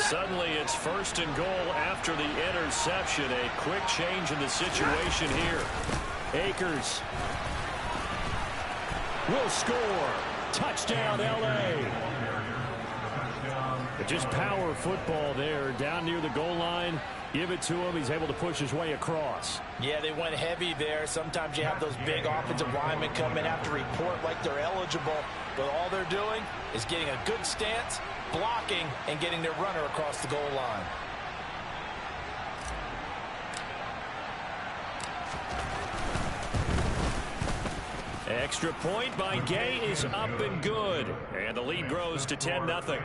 Suddenly it's 1st and goal after the interception. A quick change in the situation here. Akers will score. Touchdown, L.A. Just power football there. Down near the goal line. Give it to him. He's able to push his way across. Yeah, they went heavy there. Sometimes you have those big offensive linemen come in, have to report like they're eligible. But all they're doing is getting a good stance, blocking, and getting their runner across the goal line. Extra point by Gay is up and good. And the lead grows to 10-0.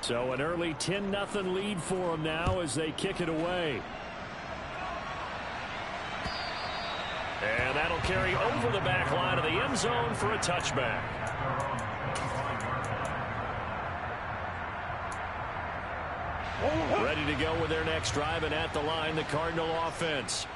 So an early 10-0 lead for them now as they kick it away. And that'll carry over the back line of the end zone for a touchback. Ready to go with their next drive, and at the line, the Cardinal offense.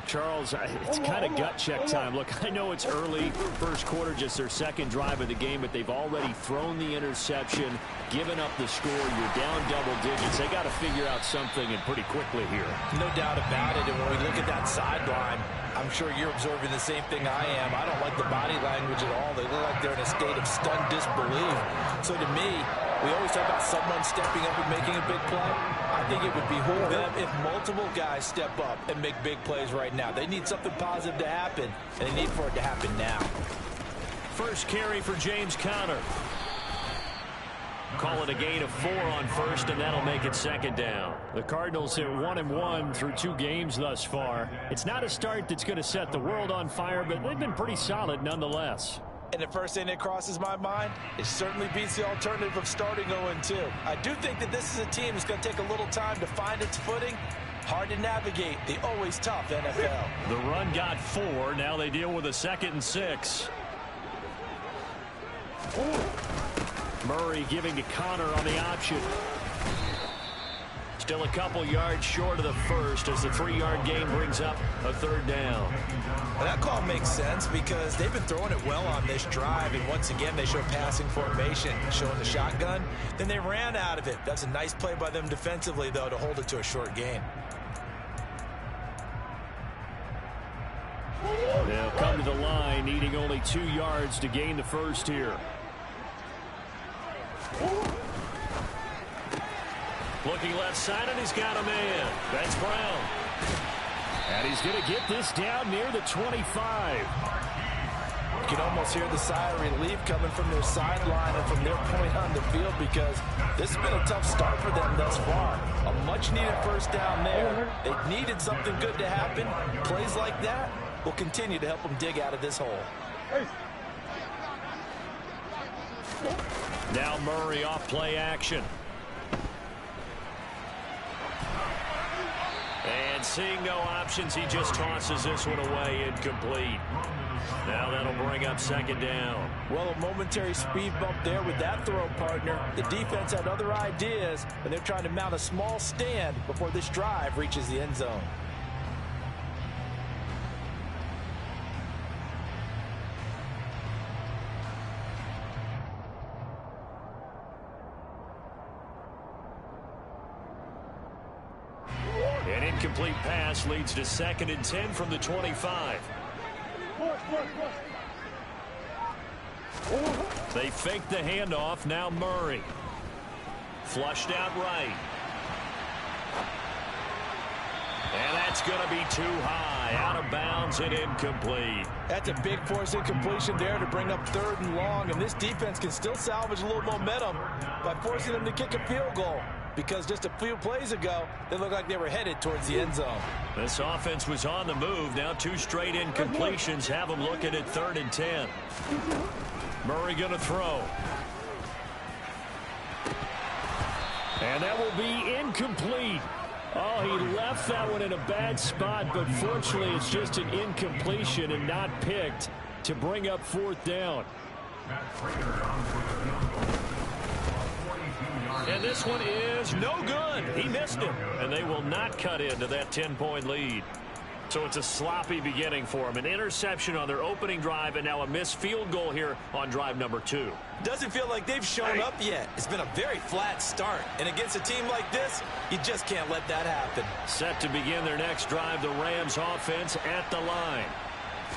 Charles, it's kind of gut check time. Look, I know it's early, first quarter, just their second drive of the game, but they've already thrown the interception, given up the score. You're down double digits. They got to figure out something, and pretty quickly here. No doubt about it. And when we look at that sideline, I'm sure you're observing the same thing I am. I don't like the body language at all. They look like they're in a state of stunned disbelief. So to me, we always talk about someone stepping up and making a big play. I think it would behoove them if multiple guys step up and make big plays right now. They need something positive to happen, and they need for it to happen now. First carry for James Conner. Call it a gain of 4 on first, and that'll make it second down. The Cardinals hit 1-1 through 2 games thus far. It's not a start that's going to set the world on fire, but they've been pretty solid nonetheless. And the first thing that crosses my mind, it certainly beats the alternative of starting 0-2. I do think that this is a team that's going to take a little time to find its footing. Hard to navigate the always tough NFL. The run got 4. Now they deal with a 2nd and 6. Murray giving to Conner on the option. Still a couple yards short of the first as the 3-yard gain brings up a 3rd down. Well, that call makes sense because they've been throwing it well on this drive, and once again they show passing formation, showing the shotgun. Then they ran out of it. That's a nice play by them defensively, though, to hold it to a short gain. They'll come to the line, needing only 2 yards to gain the first here. Looking left side, and he's got a man. That's Brown. And he's going to get this down near the 25. You can almost hear the sigh of relief coming from their sideline and from their point on the field because this has been a tough start for them thus far. A much-needed first down there. They needed something good to happen. Plays like that will continue to help them dig out of this hole. Now Murray off play action. And seeing no options, he just tosses this one away, incomplete. Now that'll bring up 2nd down. Well, a momentary speed bump there with that throw, partner. The defense had other ideas, and they're trying to mount a small stand before this drive reaches the end zone. An incomplete pass leads to 2nd and 10 from the 25. They fake the handoff. Now Murray. Flushed out right. And that's going to be too high. Out of bounds and incomplete. That's a big force incompletion there to bring up 3rd and long. And this defense can still salvage a little momentum by forcing them to kick a field goal. Because just a few plays ago, they looked like they were headed towards the end zone. This offense was on the move. Now 2 straight incompletions have them looking at 3rd and 10. Murray going to throw. And that will be incomplete. Oh, he left that one in a bad spot, but fortunately it's just an incompletion and not picked to bring up 4th down. And this one is no good. He missed it. And they will not cut into that 10-point lead. So it's a sloppy beginning for them. An interception on their opening drive and now a missed field goal here on drive number 2. Doesn't feel like they've shown up yet. It's been a very flat start. And against a team like this, you just can't let that happen. Set to begin their next drive, the Rams offense at the line.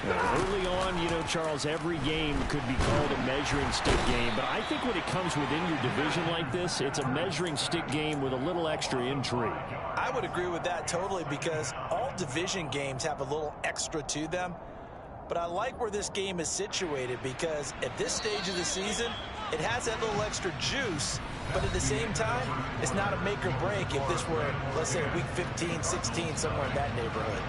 Early on, you know, Charles, every game could be called a measuring stick game. But I think when it comes within your division like this, it's a measuring stick game with a little extra intrigue. I would agree with that totally because all division games have a little extra to them. But I like where this game is situated because at this stage of the season, it has that little extra juice. But at the same time, it's not a make or break if this were, let's say, week 15, 16, somewhere in that neighborhood.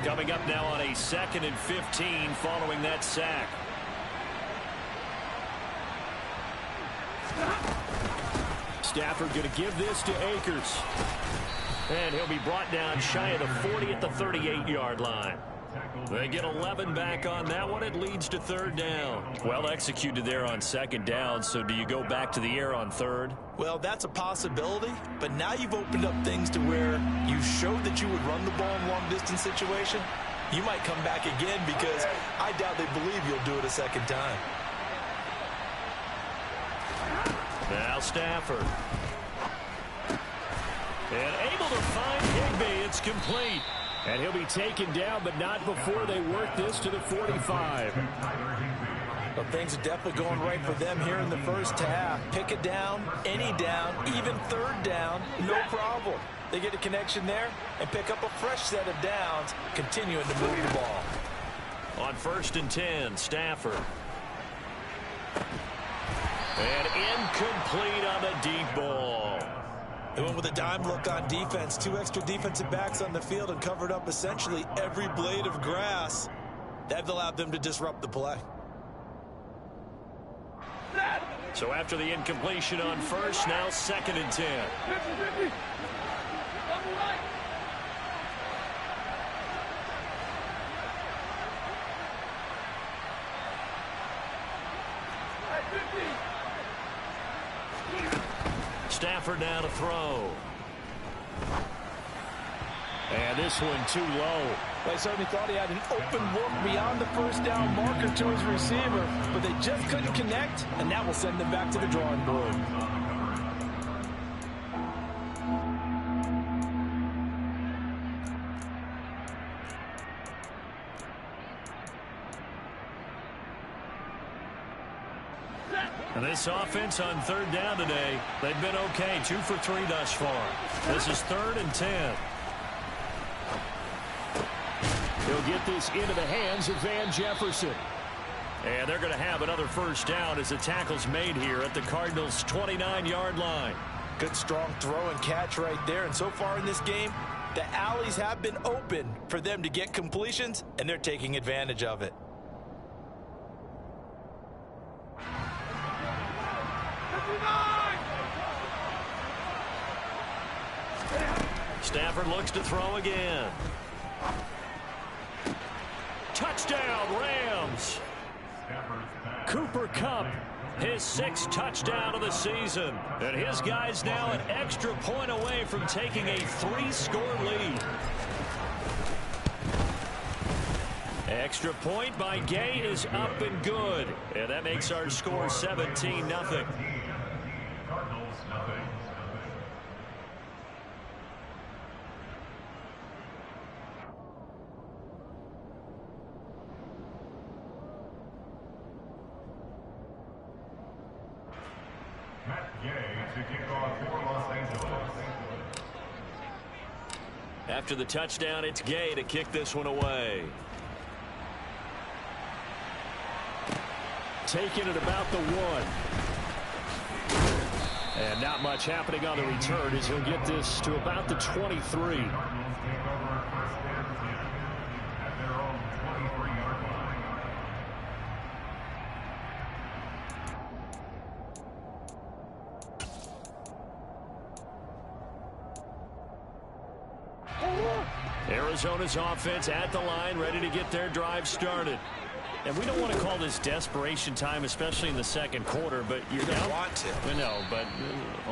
Coming up now on a 2nd and 15 following that sack. Stafford going to give this to Akers. And he'll be brought down shy of the 40 at the 38-yard line. They get 11 back on that one. It leads to 3rd down. Well executed there on 2nd down. So do you go back to the air on 3rd? Well, that's a possibility. But now you've opened up things to where you showed that you would run the ball in long-distance situation. You might come back again because I doubt they believe you'll do it a 2nd time. Now Stafford. And able to find Higbee. It's complete. And he'll be taken down, but not before they work this to the 45. Well, things are definitely going right for them here in the first half. Pick it down, any down, even 3rd down, no problem. They get a connection there and pick up a fresh set of downs, continuing to move the ball. On 1st and 10, Stafford. And incomplete on the deep ball. They went with a dime look on defense. 2 extra defensive backs on the field and covered up essentially every blade of grass. That allowed them to disrupt the play. So after the incompletion on 1st, now 2nd and 10. Stafford now to throw. And this one too low. They certainly thought he had an open look beyond the 1st down marker to his receiver, but they just couldn't connect, and that will send them back to the drawing board. And this offense on 3rd down today, they've been okay. 2 for 3 thus far. This is 3rd and 10. He'll get this into the hands of Van Jefferson. And they're going to have another 1st down as the tackle's made here at the Cardinals' 29-yard line. Good strong throw and catch right there. And so far in this game, the alleys have been open for them to get completions, and they're taking advantage of it. Stafford looks to throw again. Touchdown, Rams. Cooper Kupp, his 6th touchdown of the season. And his guys now an extra point away from taking a 3-score lead. Extra point by Gay is up and good. And that makes our score 17-0. After the touchdown, it's Gay to kick this one away. Taking it about the 1. And not much happening on the return as he'll get this to about the 23. Arizona's offense at the line, ready to get their drive started. And we don't want to call this desperation time, especially in the second quarter, but you're down. Want to. No, but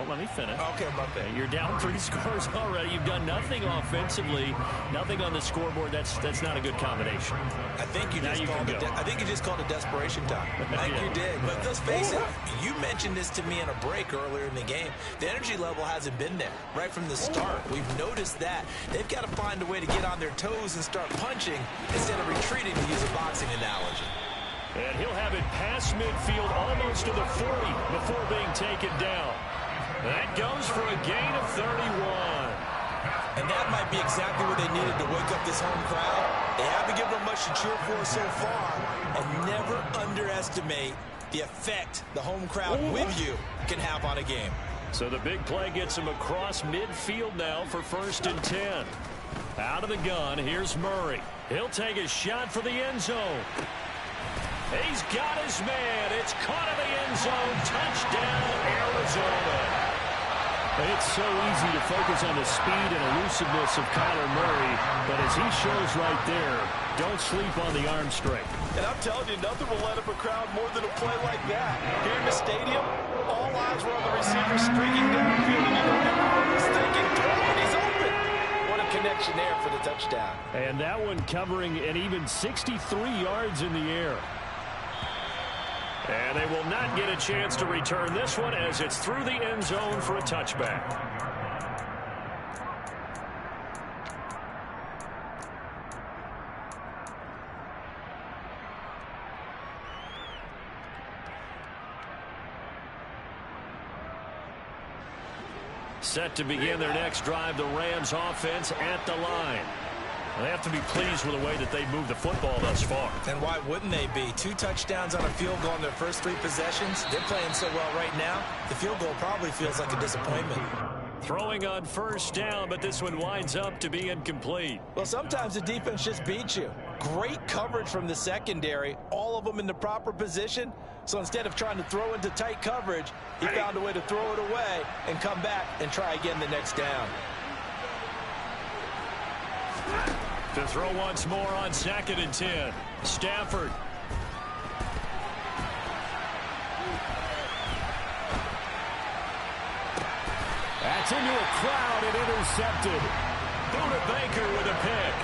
let me finish. Okay, my bad. You're down 3 scores already. You've done nothing offensively, nothing on the scoreboard. That's not a good combination. I think you just called it desperation time. I think you did. But let's face it, you mentioned this to me in a break earlier in the game. The energy level hasn't been there right from the start. We've noticed that. They've got to find a way to get on their toes and start punching instead of retreating, to use a boxing analogy. And he'll have it past midfield almost to the 40 before being taken down. That goes for a gain of 31. And that might be exactly what they needed to wake up this home crowd. They haven't given them much to cheer for so far. And never underestimate the effect the home crowd with you can have on a game. So the big play gets him across midfield now for 1st and 10. Out of the gun, here's Murray. He'll take a shot for the end zone. He's got his man. It's caught in the end zone. Touchdown, Arizona. It's so easy to focus on the speed and elusiveness of Kyler Murray, but as he shows right there, don't sleep on the arm strength. And I'm telling you, nothing will let up a crowd more than a play like that. Here in the stadium, all eyes were on the receiver streaking downfield, and you know everyone was thinking, he's open. What a connection there for the touchdown. And that one covering an even 63 yards in the air. And they will not get a chance to return this one as it's through the end zone for a touchback. Set to begin their next drive, the Rams offense at the line. They have to be pleased with the way that they moved the football thus far. And why wouldn't they be? 2 touchdowns on a field goal in their first 3 possessions. They're playing so well right now, the field goal probably feels like a disappointment. Throwing on 1st down, but this one winds up to be incomplete. Well, sometimes the defense just beats you. Great coverage from the secondary, all of them in the proper position. So instead of trying to throw into tight coverage, he found a way to throw it away and come back and try again the next down. To throw once more on 2nd and 10. Stafford. That's into a crowd and intercepted. Buda Baker with a pick.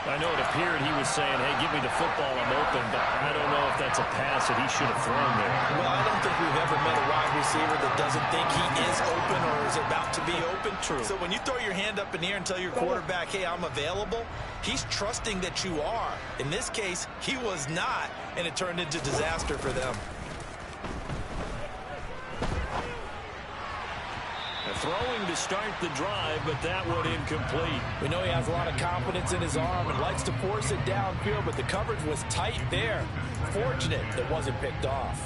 I know it appeared he was saying, hey, give me the football, I'm open, but I don't know if that's a pass that he should have thrown there. Well, I don't think we've ever met a wide receiver that doesn't think he is open or is about to be open. True. So when you throw your hand up in the air and tell your quarterback, hey, I'm available, he's trusting that you are. In this case, he was not, and it turned into disaster for them. Throwing to start the drive, but that one incomplete. We know he has a lot of confidence in his arm and likes to force it downfield, but the coverage was tight there. Fortunate that wasn't picked off.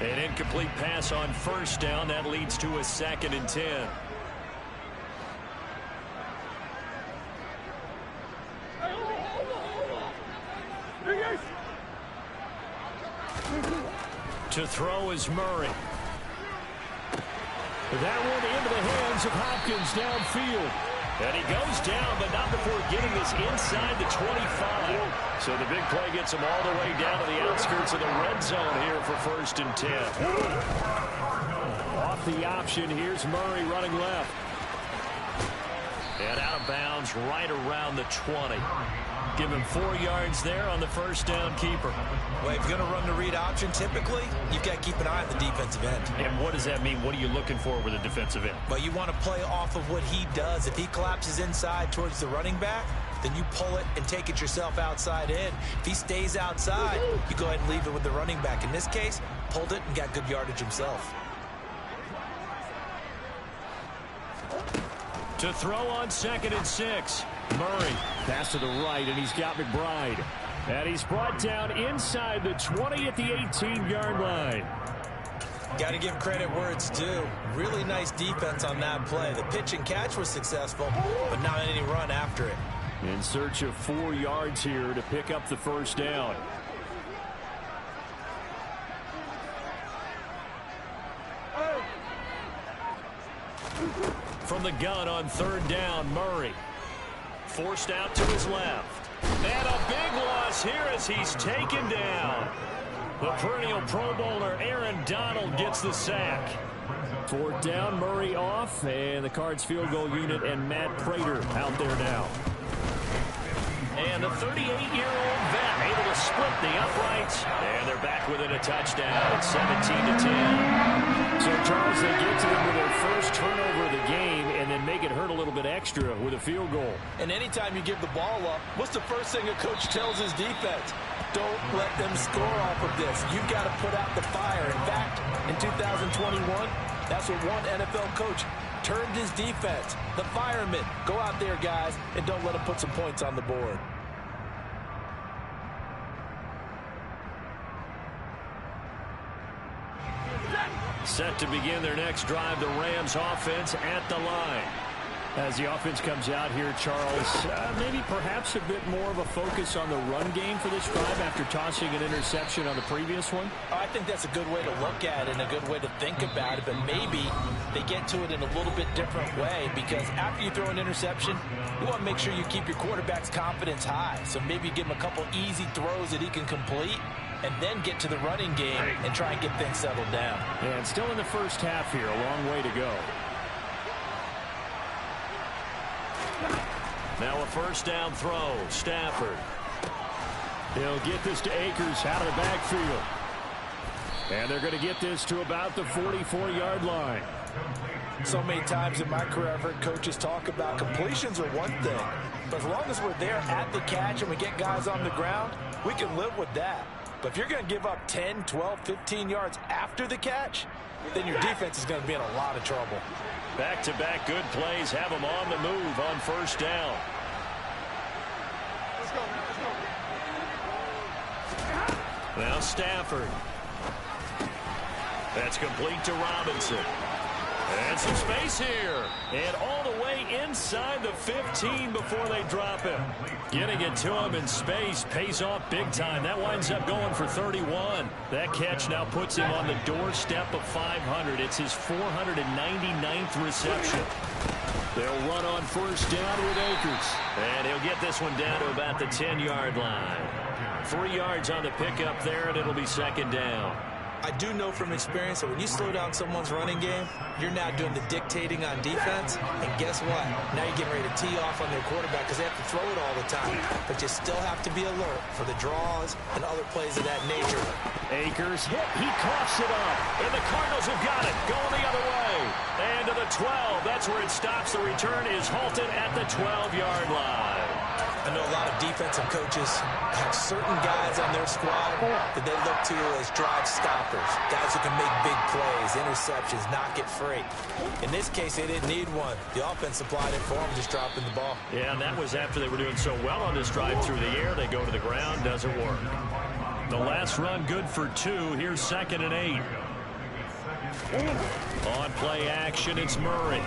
An incomplete pass on 1st down. That leads to a 2nd and 10. To throw is Murray. That one into the hands of Hopkins downfield. And he goes down, but not before getting this inside the 25. So the big play gets him all the way down to the outskirts of the red zone here for 1st and 10. Off the option, here's Murray running left. And out of bounds right around the 20. Give him 4 yards there on the 1st down keeper. Well, if you're going to run the read option, typically, you've got to keep an eye on the defensive end. And what does that mean? What are you looking for with a defensive end? Well, you want to play off of what he does. If he collapses inside towards the running back, then you pull it and take it yourself outside in. If he stays outside, you go ahead and leave it with the running back. In this case, pulled it and got good yardage himself. To throw on 2nd and 6. Murray, pass to the right, and he's got McBride. And he's brought down inside the 20 at the 18-yard line. Got to give credit where it's due. Really nice defense on that play. The pitch and catch was successful, but not any run after it. In search of 4 yards here to pick up the first down. From the gun on 3rd down, Murray. Forced out to his left. And a big loss here as he's taken down. The perennial Pro Bowler Aaron Donald gets the sack. 4th down, Murray off, and the Cards field goal unit and Matt Prater out there now. And the 38-year-old vet able to split the uprights, and they're back within a touchdown. It's 17-10. So, Charles, they get to them with their first turnover of the game and then make it hurt a little bit extra with a field goal. And anytime you give the ball up, what's the first thing a coach tells his defense? Don't let them score off of this. You've got to put out the fire. In fact, in 2021, that's what one NFL coach termed his defense. The firemen. Go out there, guys, and don't let them put some points on the board. Set to begin their next drive, the Rams offense at the line. As the offense comes out here, Charles, maybe perhaps a bit more of a focus on the run game for this drive after tossing an interception on the previous one? I think that's a good way to look at it and a good way to think about it, but maybe they get to it in a little bit different way, because after you throw an interception, you want to make sure you keep your quarterback's confidence high. So maybe give him a couple easy throws that he can complete, and then get to the running game and try and get things settled down. And still in the first half here, a long way to go. Now a first down throw, Stafford. He'll get this to Akers out of the backfield. And they're going to get this to about the 44-yard line. So many times in my career I've heard coaches talk about completions are one thing, but as long as we're there at the catch and we get guys on the ground, we can live with that. But if you're going to give up 10, 12, 15 yards after the catch, then your defense is going to be in a lot of trouble. Back-to-back good plays have them on the move on first down. Let's go, let's go. Now Stafford. That's complete to Robinson. And some space here. And all the way inside the 15 before they drop him. Getting it to him in space pays off big time. That winds up going for 31. That catch now puts him on the doorstep of 500. It's his 499th reception. They'll run on first down with Akers. And he'll get this one down to about the 10-yard line. 3 yards on the pickup there, and it'll be second down. I do know from experience that when you slow down someone's running game, you're now doing the dictating on defense. And guess what? Now you're getting ready to tee off on their quarterback because they have to throw it all the time. But you still have to be alert for the draws and other plays of that nature. Akers hit. He coughs it up. And the Cardinals have got it. Going the other way. And to the 12. That's where it stops. The return is halted at the 12-yard line. I know a lot of defensive coaches have certain guys on their squad that they look to as drive stoppers, guys who can make big plays, interceptions, knock it free. In this case, they didn't need one. The offense supplied it for them, just dropping the ball. Yeah, and that was after they were doing so well on this drive through the air. They go to the ground, doesn't work. The last run good for 2. Here's 2nd and 8. On play action, it's Murray.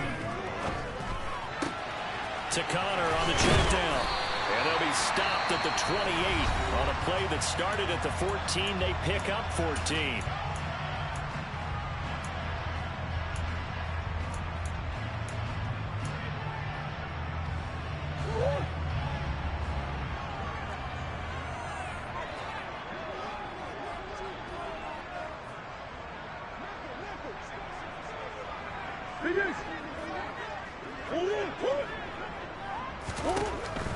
To Connor on the check down. And they'll be stopped at the 28 on a play that started at the 14. They pick up 14.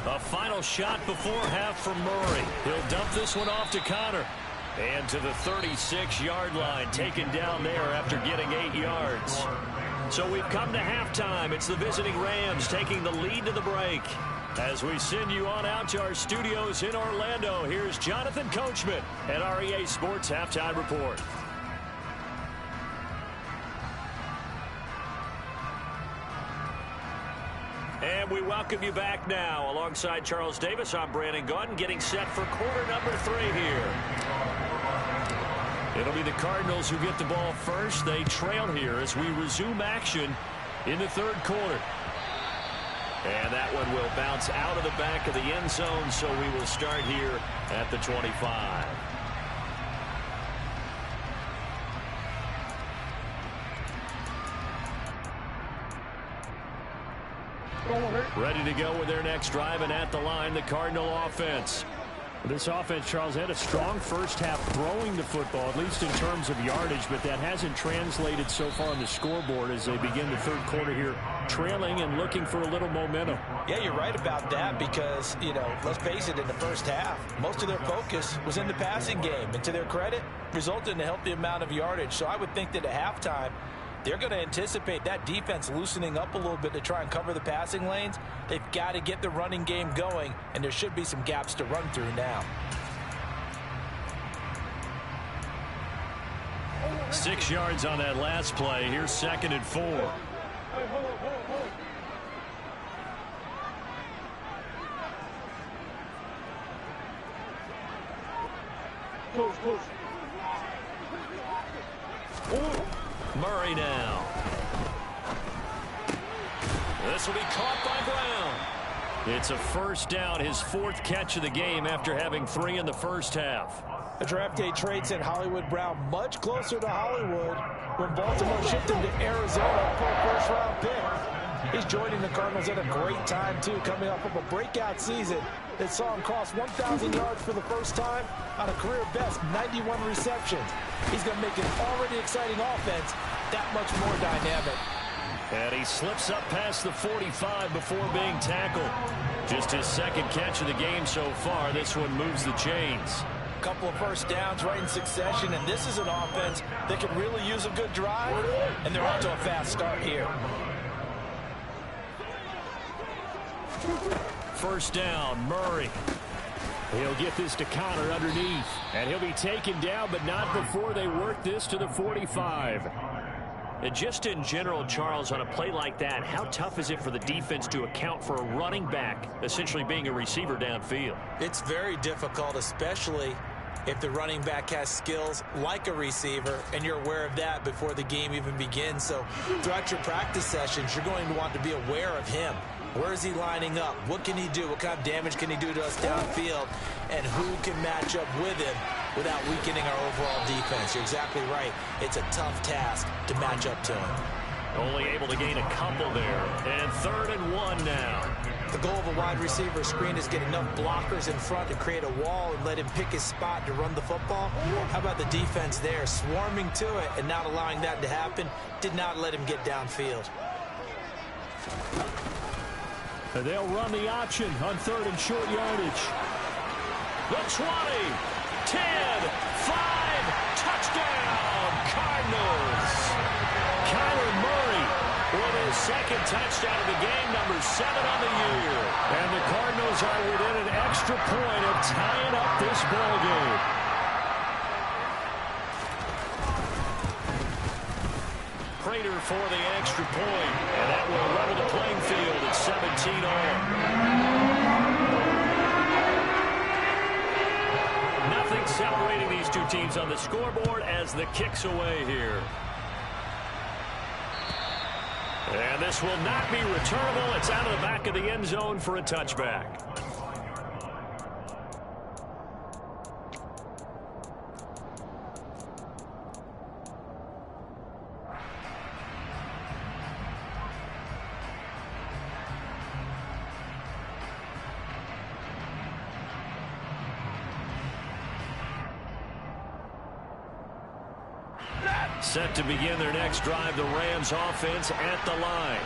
A final shot before half from Murray. He'll dump this one off to Connor. And to the 36-yard line, taken down there after getting 8 yards. So we've come to halftime. It's the visiting Rams taking the lead to the break. As we send you on out to our studios in Orlando, here's Jonathan Coachman at REA Sports Halftime Report. And we welcome you back now. Alongside Charles Davis, I'm Brandon Gaudin, getting set for quarter number 3 here. It'll be the Cardinals who get the ball first. They trail here as we resume action in the third quarter. And that one will bounce out of the back of the end zone, so we will start here at the 25. Ready to go with their next drive, and at the line, the Cardinal offense. This offense, Charles, had a strong first half throwing the football, at least in terms of yardage, but that hasn't translated so far on the scoreboard as they begin the third quarter here, trailing and looking for a little momentum. Yeah, you're right about that because, let's face it, in the first half, most of their focus was in the passing game. And to their credit, resulted in a healthy amount of yardage. So I would think that at halftime, they're going to anticipate that defense loosening up a little bit to try and cover the passing lanes. They've got to get the running game going, and there should be some gaps to run through now. 6 yards on that last play. Here's 2nd and 4. Murray now. This will be caught by Brown. It's a first down, his 4th catch of the game after having 3 in the first half. The draft day trade sent Hollywood Brown much closer to Hollywood when Baltimore shipped him to Arizona for a first-round pick. He's joining the Cardinals at a great time, too, coming off of a breakout season that saw him cross 1,000 yards for the first time on a career-best 91 receptions. He's going to make an already exciting offense that much more dynamic. And he slips up past the 45 before being tackled. Just his 2nd catch of the game so far. This one moves the chains. A couple of first downs right in succession, and this is an offense that could really use a good drive, and they're off to a fast start here. First down, Murray. He'll get this to Connor underneath, and he'll be taken down, but not before they work this to the 45. And just in general, Charles, on a play like that, how tough is it for the defense to account for a running back essentially being a receiver downfield? It's very difficult, especially if the running back has skills like a receiver, and you're aware of that before the game even begins. So throughout your practice sessions, you're going to want to be aware of him. Where is he lining up? What can he do? What kind of damage can he do to us downfield? And who can match up with him without weakening our overall defense? You're exactly right. It's a tough task to match up to him. Only able to gain a couple there. And 3rd and 1 now. The goal of a wide receiver screen is get enough blockers in front to create a wall and let him pick his spot to run the football. How about the defense there? Swarming to it and not allowing that to happen. Did not let him get downfield. They'll run the option on 3rd and short yardage. The 20, 10, 5, touchdown, Cardinals. Kyler Murray with his 2nd touchdown of the game, number 7 on the year. And the Cardinals are within an extra point of tying up this ball game. Prater for the extra point, and that will level the playing field at 17 all. Nothing separating these two teams on the scoreboard as the kick's away here. And this will not be returnable. It's out of the back of the end zone for a touchback. Set to begin their next drive, the Rams offense at the line.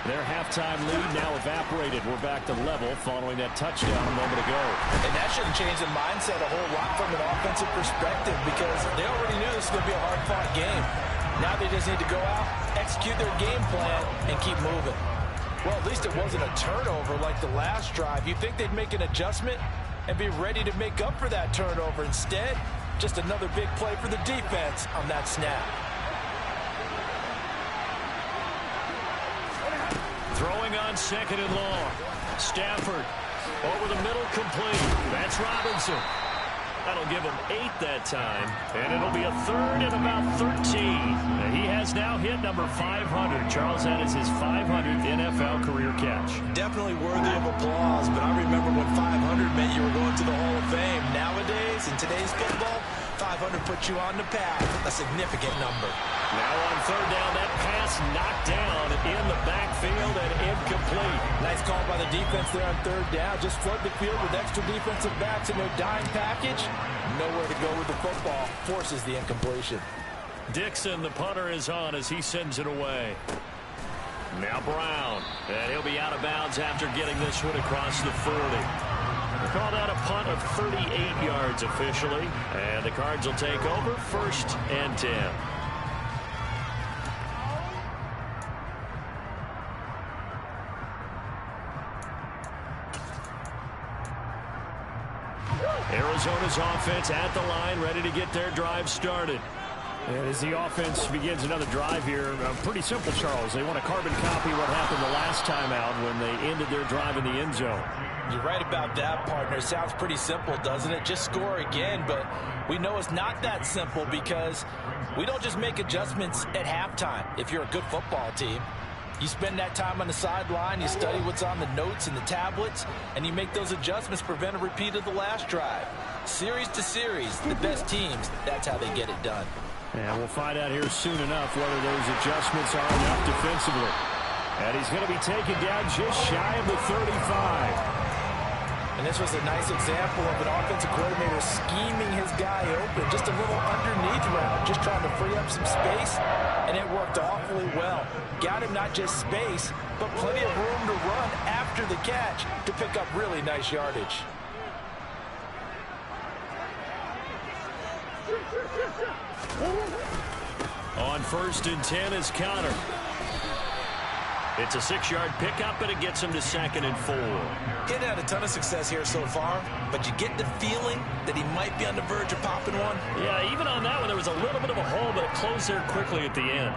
Their halftime lead now evaporated. We're back to level following that touchdown a moment ago. And that shouldn't change the mindset a whole lot from an offensive perspective because they already knew this was going to be a hard-fought game. Now they just need to go out, execute their game plan, and keep moving. Well, at least it wasn't a turnover like the last drive. You'd think they'd make an adjustment and be ready to make up for that turnover. Instead, just another big play for the defense on that snap. Throwing on 2nd and long. Stafford over the middle, complete. That's Robinson. That'll give him 8 that time. And it'll be a 3rd and about 13. And he has now hit hit number 500. Charles, that is his 500th NFL career catch. Definitely worthy of applause, but I remember when 500 meant you were going to the Hall of Fame. Nowadays, in today's football, 500 puts you on the path, a significant number. Now on third down, that pass knocked down in the backfield and incomplete. Nice call by the defense there on third down. Just flood the field with extra defensive backs in their dime package. Nowhere to go with the football. Forces the incompletion. Dixon, the punter, is on as he sends it away. Now Brown, and he'll be out of bounds after getting this one across the 40. They called out a punt of 38 yards officially, and the Cards will take over 1st and 10. Arizona's offense at the line, ready to get their drive started. And as the offense begins another drive here, pretty simple, Charles. They want to carbon copy what happened the last time out when they ended their drive in the end zone. You're right about that, partner. Sounds pretty simple, doesn't it? Just score again, but we know it's not that simple because we don't just make adjustments at halftime if you're a good football team. You spend that time on the sideline, you study what's on the notes and the tablets, and you make those adjustments to prevent a repeat of the last drive. Series to series, the best teams, that's how they get it done. And we'll find out here soon enough whether those adjustments are enough defensively. And he's going to be taken down just shy of the 35. And this was a nice example of an offensive coordinator scheming his guy open. Just a little underneath route, just trying to free up some space, and it worked awfully well. Got him not just space, but plenty of room to run after the catch to pick up really nice yardage. On 1st and 10 is Connor. It's a 6-yard pickup, and it gets him to 2nd and 4. He hadn't had a ton of success here so far, but you get the feeling that he might be on the verge of popping one. Yeah, even on that one, there was a little bit of a hole, but it closed there quickly at the end.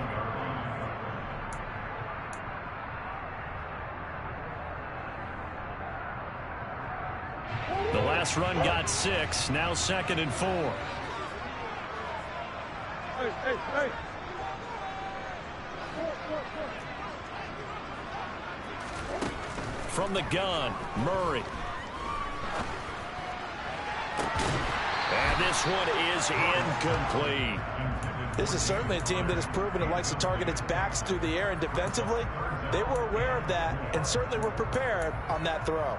The last run got 6, now 2nd and 4. Hey. From the gun, Murray. And this one is incomplete. This is certainly a team that has proven it likes to target its backs through the air, and defensively, they were aware of that and certainly were prepared on that throw.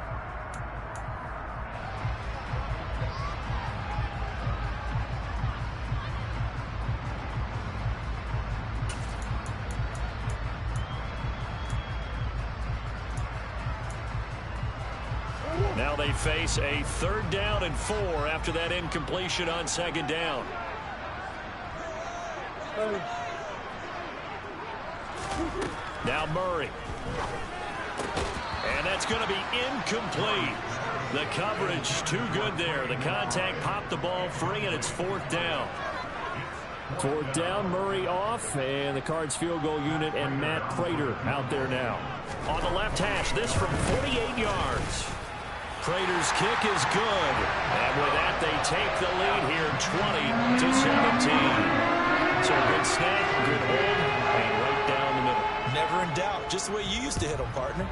Now they face a 3rd down and 4 after that incompletion on 2nd down. Now Murray. And that's going to be incomplete. The coverage too good there. The contact popped the ball free, and it's 4th down. 4th down, Murray off, and the Cards field goal unit and Matt Prater out there now. On the left hash, this from 48 yards. Prater's kick is good, and with that they take the lead here 20-17. So a good snap, good hold, and right down the middle. Never in doubt, just the way you used to hit them, partner.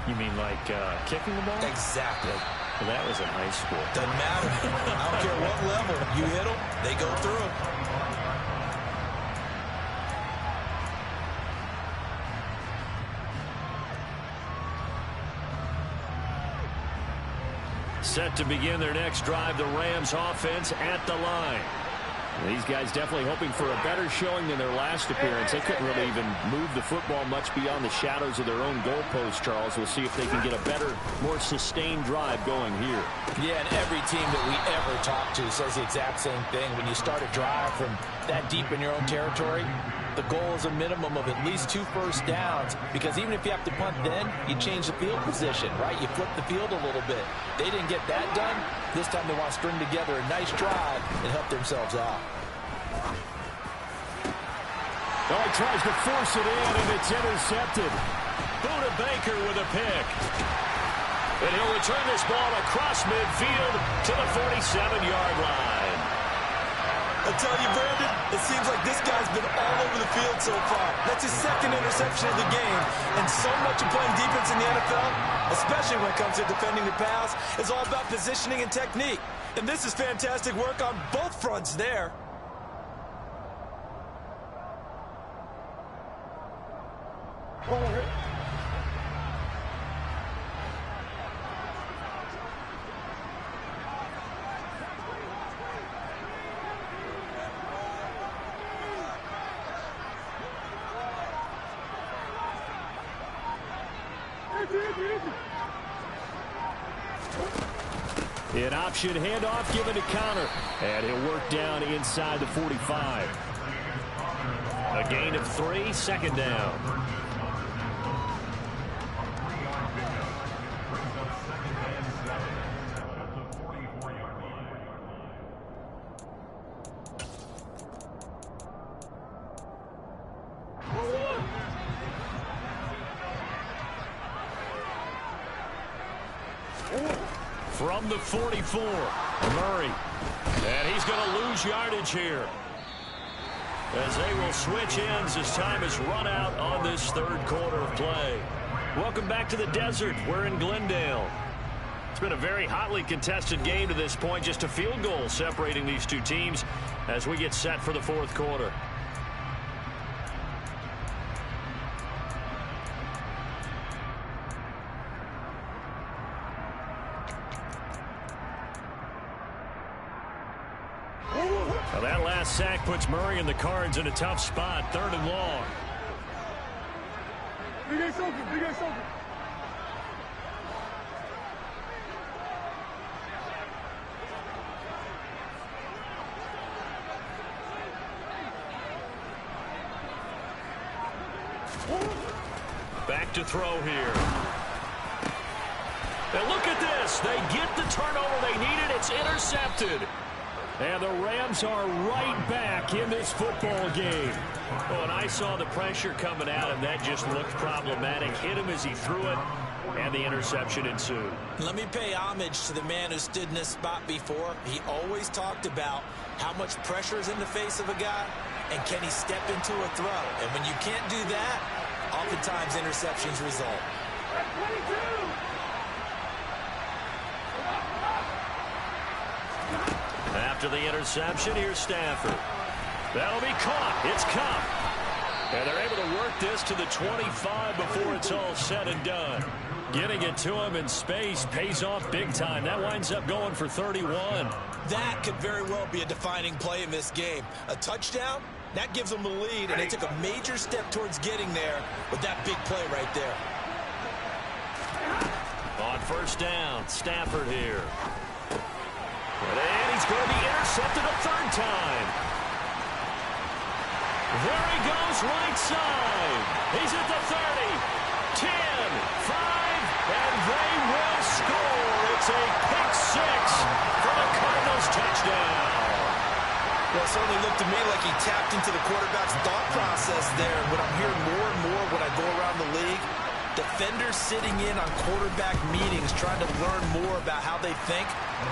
You mean like kicking the ball? Exactly. Well, that was in high school. Doesn't matter. I don't care what level you hit them, they go through. Set to begin their next drive, the Rams offense at the line. These guys definitely hoping for a better showing than their last appearance. They couldn't really even move the football much beyond the shadows of their own goalpost, Charles. We'll see if they can get a better, more sustained drive going here. Yeah, and every team that we ever talk to says the exact same thing. When you start a drive from that deep in your own territory, the goal is a minimum of at least 2 first downs, because even if you have to punt then, you change the field position, right? You flip the field a little bit. They didn't get that done. This time they want to string together a nice drive and help themselves out. Oh, he tries to force it in, and it's intercepted. Buda Baker with a pick. And he'll return this ball across midfield to the 47-yard line. I tell you, Brandon, it seems like this guy's been all over the field yet so far. That's his second interception of the game. And so much of playing defense in the NFL, especially when it comes to defending the pass, is all about positioning and technique. And this is fantastic work on both fronts there. An option handoff given to Connor. And he'll work down inside the 45. A gain of 3, second down. From the 44, Murray. And he's going to lose yardage here, as they will switch ends as time has run out on this third quarter of play. Welcome back to the desert. We're in Glendale. It's been a very hotly contested game to this point. Just a field goal separating these two teams as we get set for the fourth quarter. Well, that last sack puts Murray and the Cards in a tough spot, 3rd and long. Big ass open. Back to throw here. And look at this. They get the turnover they needed. It's intercepted. And the Rams are right back in this football game. Oh, and I saw the pressure coming at him. That just looked problematic. Hit him as he threw it, and the interception ensued. Let me pay homage to the man who stood in this spot before. He always talked about how much pressure is in the face of a guy, and can he step into a throw. And when you can't do that, oftentimes interceptions result. 22. After the interception, here's Stafford. That'll be caught. It's Cup. And they're able to work this to the 25 before it's all said and done. Getting it to him in space pays off big time. That winds up going for 31. That could very well be a defining play in this game. A touchdown, that gives them the lead, and they took a major step towards getting there with that big play right there. On first down, Stafford here. And he's going to be intercepted a 3rd time. There he goes, right side. He's at the 30, 10, 5, and they will score. It's a pick 6 for the Cardinals touchdown. Well, it certainly looked to me like he tapped into the quarterback's thought process there. And what I'm hearing more and more when I go around the league, defenders sitting in on quarterback meetings trying to learn more about how they think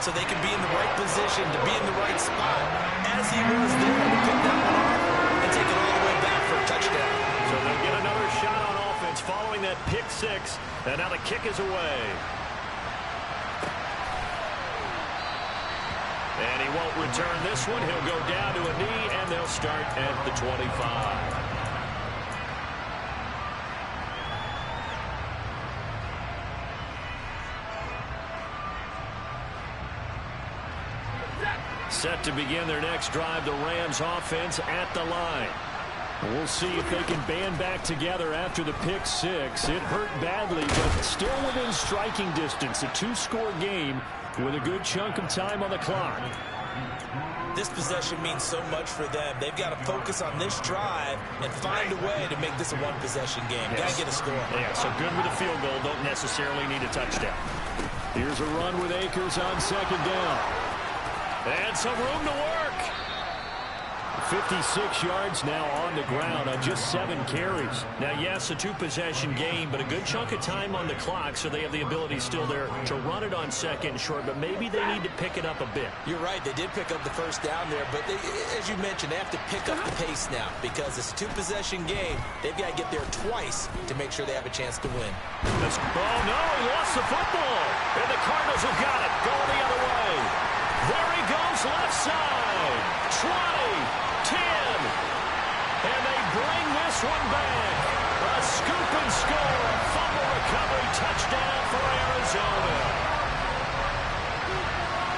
so they can be in the right position to be in the right spot, as he was there to pick that one off and take it all the way back for a touchdown. So they'll get another shot on offense following that pick 6, and now the kick is away. And he won't return this one. He'll go down to a knee, and they'll start at the 25. Set to begin their next drive, the Rams offense at the line. We'll see if they can band back together after the pick 6. It hurt badly, but still within striking distance. A 2-score game with a good chunk of time on the clock. This possession means so much for them. They've got to focus on this drive and find a way to make this a one-possession game. Yes. Got to get a score. Yeah, so good with a field goal. Don't necessarily need a touchdown. Here's a run with Akers on 2nd down. And some room to work. 56 yards now on the ground on just 7 carries. Now, yes, a 2-possession game, but a good chunk of time on the clock, so they have the ability still there to run it on second and short, but maybe they need to pick it up a bit. You're right. They did pick up the first down there, but as you mentioned, they have to pick up the pace now because it's a 2-possession game. They've got to get there twice to make sure they have a chance to win. Oh, no, he lost the football, and the Cardinals have got it. Going the other way. There he goes, left side. 20, 10, and they bring this one back. A scoop and score, a fumble recovery, touchdown for Arizona.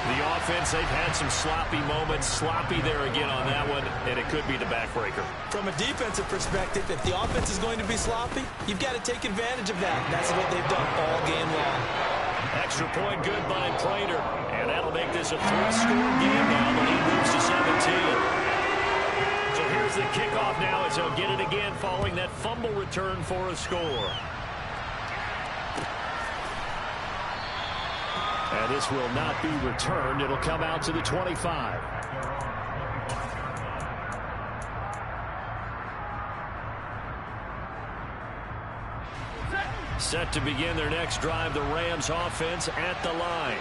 The offense, they've had some sloppy moments. Sloppy there again on that one, and it could be the backbreaker. From a defensive perspective, if the offense is going to be sloppy, you've got to take advantage of that. And that's what they've done all game long. Extra point good by Prater, and that'll make this a 3-score game now. The lead moves to 17. So here's the kickoff now as they'll get it again following that fumble return for a score. And this will not be returned. It'll come out to the 25. Set to begin their next drive, the Rams offense at the line.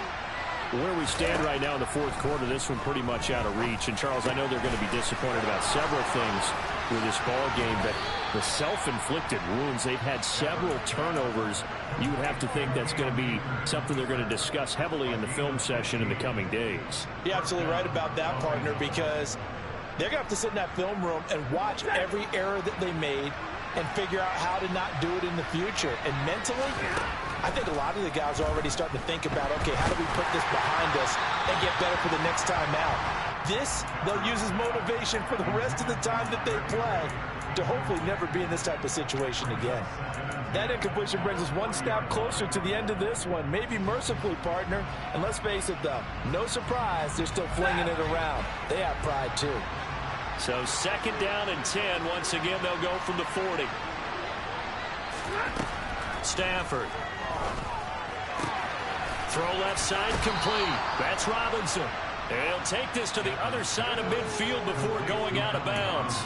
Where we stand right now in the fourth quarter, this one pretty much out of reach. And, Charles, I know they're going to be disappointed about several things with this ball game, but the self-inflicted wounds, they've had several turnovers. You would have to think that's going to be something they're going to discuss heavily in the film session in the coming days. You're absolutely right about that, partner, because they're going to have to sit in that film room and watch every error that they made and figure out how to not do it in the future. And mentally, I think a lot of the guys are already starting to think about, okay, how do we put this behind us and get better for the next time out? This, they'll use as motivation for the rest of the time that they play to hopefully never be in this type of situation again. That incompletion brings us one step closer to the end of this one. Maybe mercifully, partner. And let's face it, though, no surprise, they're still flinging it around. They have pride, too. So 2nd down and 10. Once again, they'll go from the 40. Stafford. Throw left side complete. That's Robinson. And he'll take this to the other side of midfield before going out of bounds.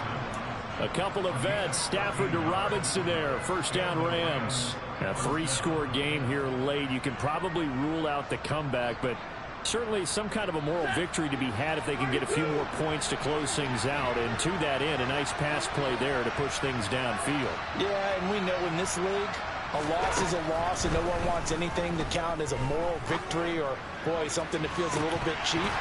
A couple of vets, Stafford to Robinson there. 1st down Rams. A 3-score game here late. You can probably rule out the comeback, but certainly some kind of a moral victory to be had if they can get a few more points to close things out. And to that end, a nice pass play there to push things downfield. Yeah, and we know in this league, a loss is a loss, and no one wants anything to count as a moral victory or, boy, something that feels a little bit cheap.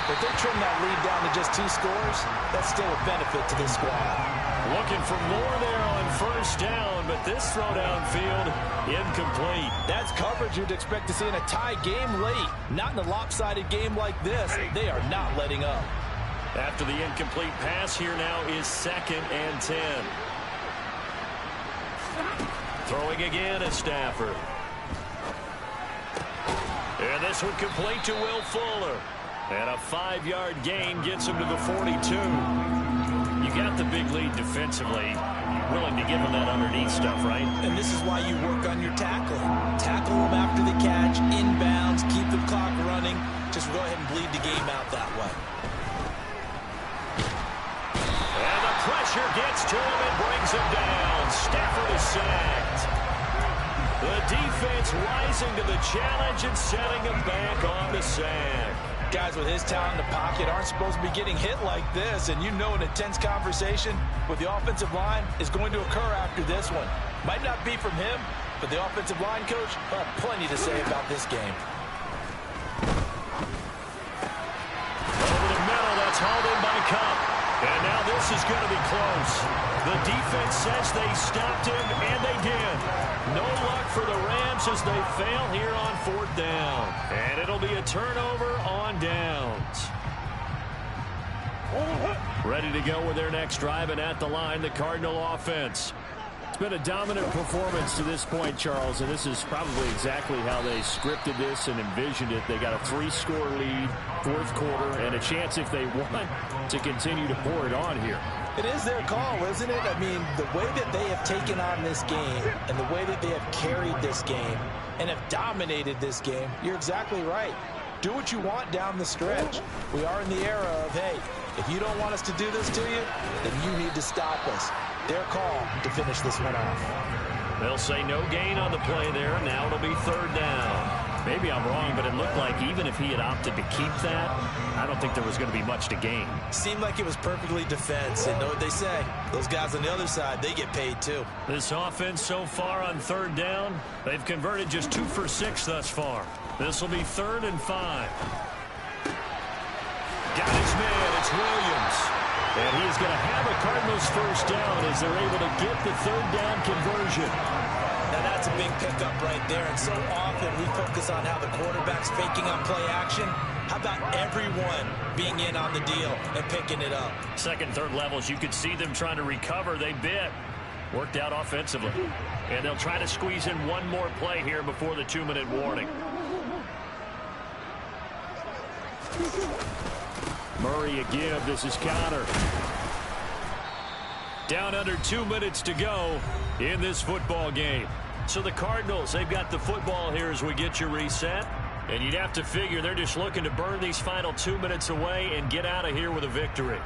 If they trim that lead down to just 2 scores, that's still a benefit to this squad. Looking for more there on 1st down, but this throw downfield incomplete. That's coverage you'd expect to see in a tie game late. Not in a lopsided game like this. They are not letting up. After the incomplete pass, here now is 2nd and 10. Throwing again is Stafford. And this one complete to Will Fuller. And a 5-yard gain gets him to the 42. You got the big lead defensively. You're willing to give them that underneath stuff, right? And this is why you work on your tackling. Tackle them after the catch, inbounds, keep the clock running. Just go ahead and bleed the game out that way. And the pressure gets to him and brings him down. Stafford is sacked. The defense rising to the challenge and setting him back on the sack. Guys with his talent in the pocket aren't supposed to be getting hit like this, and you know an intense conversation with the offensive line is going to occur after this one. Might not be from him, but the offensive line coach will have plenty to say about this game. Over the middle, that's hauled in by Cup. And now this is going to be close. The defense says they stopped him, and they did. No luck for the Rams as they fail here on 4th down. And it'll be a turnover on downs. Ready to go with their next drive, and at the line, the Cardinal offense. It's been a dominant performance to this point, Charles, and this is probably exactly how they scripted this and envisioned it. They got a 3-score lead, 4th quarter, and a chance if they want to continue to pour it on here. It is their call, isn't it? I mean, the way that they have taken on this game and the way that they have carried this game and have dominated this game, you're exactly right. Do what you want down the stretch. We are in the era of, hey, If you don't want us to do this to you, then you need to stop us. Their call to finish this one off. They'll say no gain on the play there. Now it'll be third down. Maybe I'm wrong, but it looked like even if he had opted to keep that, I don't think there was going to be much to gain. Seemed like it was perfectly defense. And know what they say? Those guys on the other side, they get paid too. This offense so far on third down, they've converted just 2 for 6 thus far. This will be 3rd and 5. Got his man. It's Williams. And he is going to have a Cardinals first down as they're able to get the third down conversion. Now that's a big pickup right there, and so often we focus on how the quarterback's faking on play action. How about everyone being in on the deal and picking it up? Second, third levels, you could see them trying to recover. They bit. Worked out offensively. And they'll try to squeeze in one more play here before the 2-minute warning. Murray again. This is Connor. Down under 2 minutes to go in this football game. So the Cardinals, they've got the football here as we get you reset. And you'd have to figure they're just looking to burn these final 2 minutes away and get out of here with a victory.